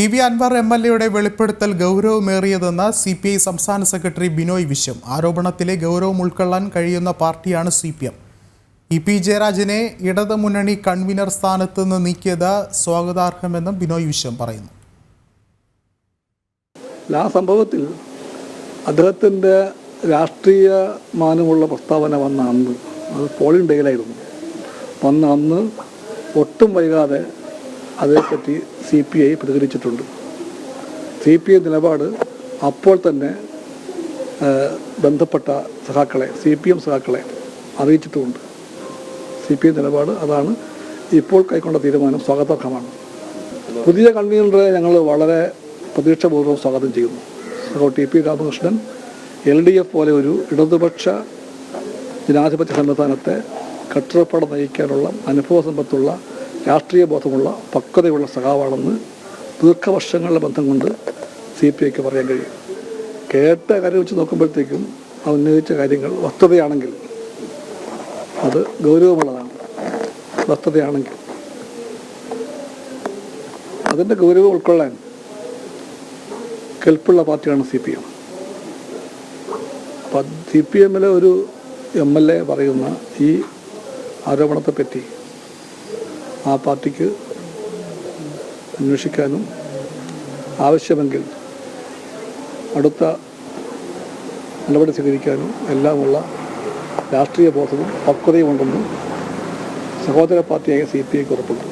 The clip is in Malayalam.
PV അൻവർ MLA വെളിപ്പെടുത്തൽ ഗൗരവമേറിയതെന്ന് CPI സംസ്ഥാന സെക്രട്ടറി ബിനോയ് വിശ്വം. ആരോപണത്തിലെ ഗൗരവം ഉൾക്കൊള്ളാൻ കഴിയുന്ന പാർട്ടിയാണ് CPM. EP ജയരാജനെ ഇടതുമുന്നണി കൺവീനർ സ്ഥാനത്ത് നിന്ന് നീക്കിയത് സ്വാഗതാർഹമെന്നും ബിനോയ് വിശ്വം പറയുന്നു. ആ സംഭവത്തിൽ അദ്ദേഹത്തിൻ്റെ രാഷ്ട്രീയ മാനമുള്ള പ്രസ്താവന വന്ന അന്ന്, അത് പോളിംഗ് ഡേയിലായിരുന്നു, വന്ന അന്ന് ഒട്ടും വൈകാതെ അതേപ്പറ്റി CPI പ്രതികരിച്ചിട്ടുണ്ട്. CPI നിലപാട് അപ്പോൾ തന്നെ ബന്ധപ്പെട്ട സഖാക്കളെ, CPM സഖാക്കളെ അറിയിച്ചിട്ടുമുണ്ട്. CPI നിലപാട് അതാണ്. ഇപ്പോൾ കൈക്കൊണ്ട തീരുമാനം സ്വാഗതാർഹമാണ്. പുതിയ കൺവീനറെ ഞങ്ങൾ വളരെ പ്രതീക്ഷപൂർവ്വം സ്വാഗതം ചെയ്യുന്നു. TP രാമകൃഷ്ണൻ LDF പോലെ ഒരു ഇടതുപക്ഷ ജനാധിപത്യ സംവിധാനത്തെ കെട്ടുറപ്പോടെ നയിക്കാനുള്ള അനുഭവ സമ്പത്തുള്ള, രാഷ്ട്രീയ ബോധമുള്ള, പക്വതയുള്ള സഖാവാണെന്ന് ദീർഘവർഷങ്ങളുടെ ബന്ധം കൊണ്ട് CPIക്ക് പറയാൻ കഴിയും. കേട്ട കാര്യം വെച്ച് നോക്കുമ്പോഴത്തേക്കും ഉന്നയിച്ച കാര്യങ്ങൾ വസ്തുതയാണെങ്കിൽ അത് ഗൗരവമുള്ളതാണ്. വസ്തുതയാണെങ്കിൽ അതിൻ്റെ ഗൗരവം ഉൾക്കൊള്ളാൻ കെൽപ്പുള്ള പാർട്ടിയാണ് CPM. അപ്പം CPMലെ ഒരു MLA പറയുന്ന ഈ ആരോപണത്തെപ്പറ്റി ആ പാർട്ടിക്ക് അന്വേഷിക്കാനും ആവശ്യമെങ്കിൽ അടുത്ത നടപടി സ്വീകരിക്കാനും എല്ലാമുള്ള രാഷ്ട്രീയ ബോധവും പക്വതയും ഉണ്ടെന്നും സഹോദര പാർട്ടിയായ CPIക്ക് ഉറപ്പുണ്ട്.